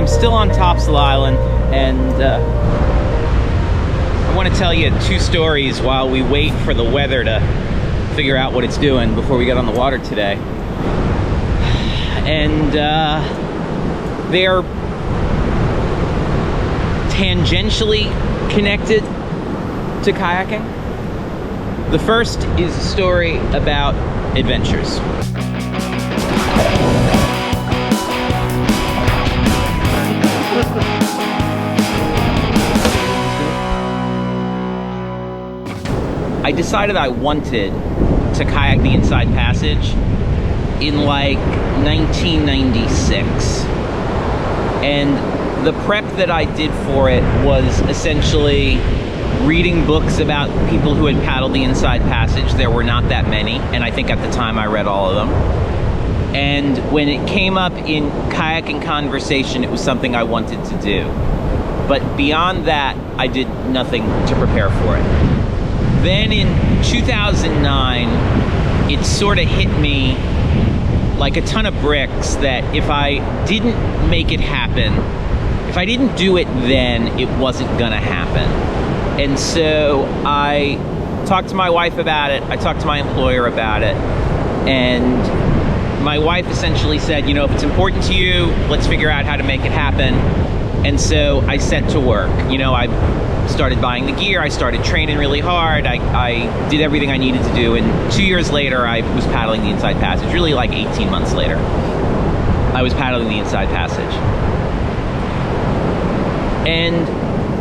I'm still on Topsail Island, and I want to tell you 2 stories while we wait for the weather to figure out what it's doing before we get on the water today. And they're tangentially connected to kayaking. The first is a story about adventures. I decided I wanted to kayak the Inside Passage in like 1996. And the prep that I did for it was essentially reading books about people who had paddled the Inside Passage. There were not that many, and I think at the time I read all of them. And when it came up in kayaking conversation, it was something I wanted to do. But beyond that, I did nothing to prepare for it. Then in 2009, it sort of hit me like a ton of bricks that if I didn't make it happen, if I didn't do it then, it wasn't gonna happen. And so I talked to my wife about it, I talked to my employer about it, and my wife essentially said, you know, if it's important to you, let's figure out how to make it happen. And so I set to work. You know, I started buying the gear, I started training really hard, I did everything I needed to do, and 2 years later I was paddling the Inside Passage. Really like 18 months later, I was paddling the Inside Passage. And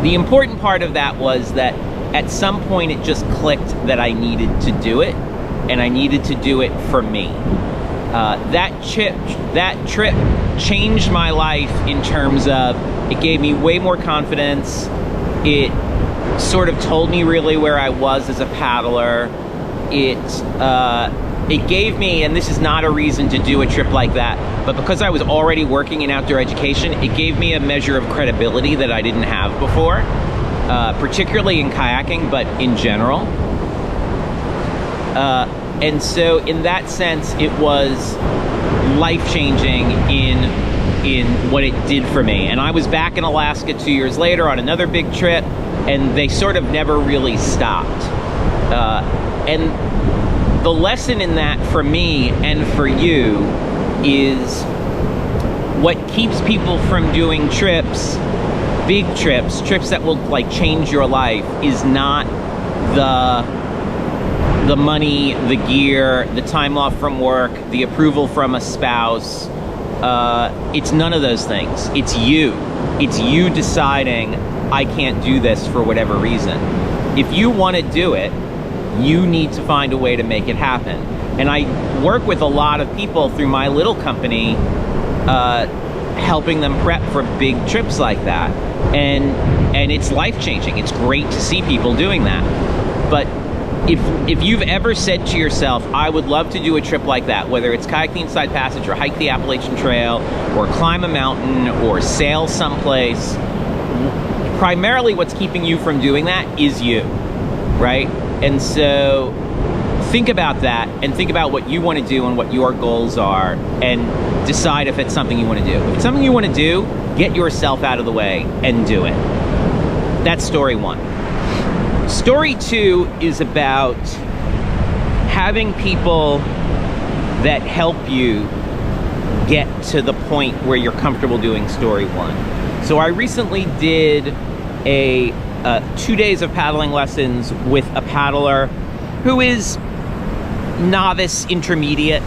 the important part of that was that at some point it just clicked that I needed to do it, and I needed to do it for me. That trip changed my life in terms of it gave me way more confidence. It sort of told me really where I was as a paddler. It gave me, and this is not a reason to do a trip like that, but because I was already working in outdoor education, it gave me a measure of credibility that I didn't have before, particularly in kayaking, but in general. And so in that sense, it was life-changing in what it did for me. And I was back in Alaska 2 years later on another big trip, and they sort of never really stopped. And the lesson in that for me and for you is what keeps people from doing trips, big trips that will like change your life, is not the money, the gear, the time off from work, the approval from a spouse. It's none of those things. It's you. It's you deciding, I can't do this for whatever reason. If you want to do it, you need to find a way to make it happen. And I work with a lot of people through my little company, helping them prep for big trips like that. And it's life-changing. It's great to see people doing that. But if you've ever said to yourself, I would love to do a trip like that, whether it's kayak the Inside Passage or hike the Appalachian Trail or climb a mountain or sail someplace, primarily what's keeping you from doing that is you, right? And so think about that and think about what you want to do and what your goals are, and decide if it's something you want to do. If it's something you want to do, get yourself out of the way and do it. That's story 1. Story 2 is about having people that help you get to the point where you're comfortable doing story 1. So I recently did 2 days of paddling lessons with a paddler who is novice intermediate.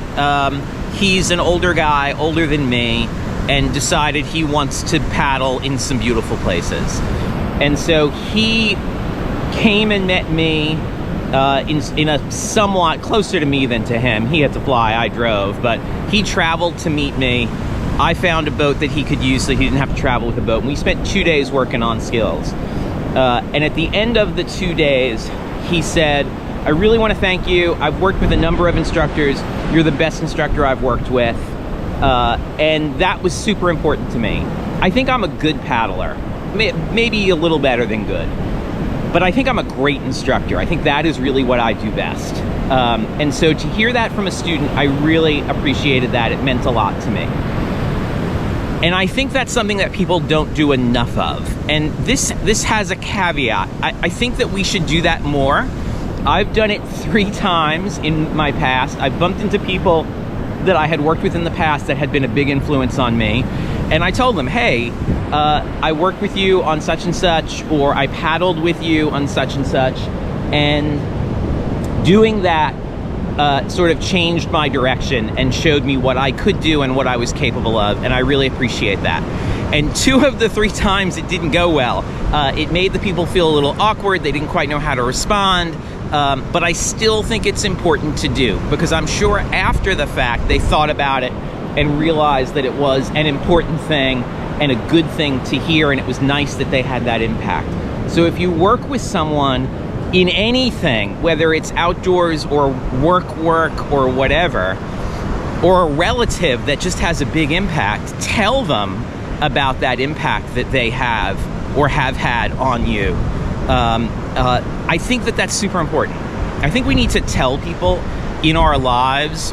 He's an older guy, older than me, and decided he wants to paddle in some beautiful places. And so he came and met me in a somewhat closer to me than to him. He had to fly, I drove, but he traveled to meet me. I found a boat that he could use so he didn't have to travel with a boat. And we spent 2 days working on skills. And at the end of the 2 days, he said, I really want to thank you. I've worked with a number of instructors. You're the best instructor I've worked with. And that was super important to me. I think I'm a good paddler, maybe a little better than good. But I think I'm a great instructor. I think that is really what I do best. And so to hear that from a student, I really appreciated that. It meant a lot to me. And I think that's something that people don't do enough of. And this has a caveat. I think that we should do that more. I've done it 3 times in my past. I've bumped into people that I had worked with in the past that had been a big influence on me. And I told them, hey, I worked with you on such and such, or I paddled with you on such and such. And doing that sort of changed my direction and showed me what I could do and what I was capable of. And I really appreciate that. And 2 of the 3 times it didn't go well. It made the people feel a little awkward. They didn't quite know how to respond. But I still think it's important to do, because I'm sure after the fact they thought about it and realized that it was an important thing and a good thing to hear, and it was nice that they had that impact. So if you work with someone in anything, whether it's outdoors or work or whatever, or a relative that just has a big impact, tell them about that impact that they have or have had on you. I think that that's super important. I think we need to tell people in our lives,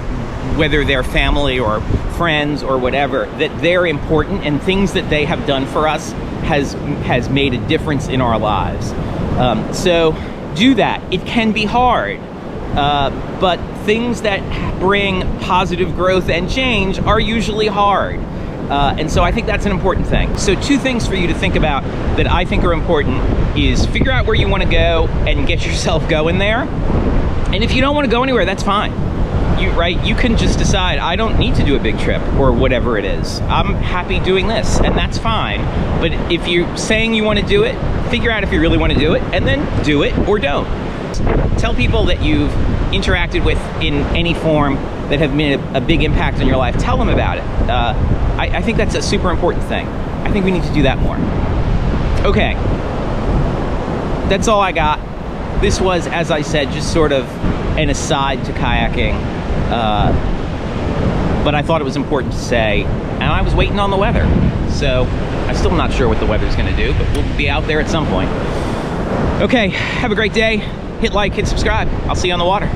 whether they're family or friends or whatever, that they're important, and things that they have done for us has made a difference in our lives. So do that. It can be hard, but things that bring positive growth and change are usually hard. And so I think that's an important thing. So 2 things for you to think about that I think are important is figure out where you want to go and get yourself going there. And if you don't want to go anywhere, that's fine. You can just decide, I don't need to do a big trip or whatever it is. I'm happy doing this, and that's fine. But if you're saying you want to do it, figure out if you really want to do it, and then do it or don't. Tell people that you've interacted with in any form that have made a big impact on your life. Tell them about it. I think that's a super important thing. I think we need to do that more. Okay, that's all I got. This was, as I said, just sort of an aside to kayaking, but I thought it was important to say, and I was waiting on the weather. So I'm still not sure what the weather's gonna do, but we'll be out there at some point. Okay, have a great day. Hit like, hit subscribe. I'll see you on the water.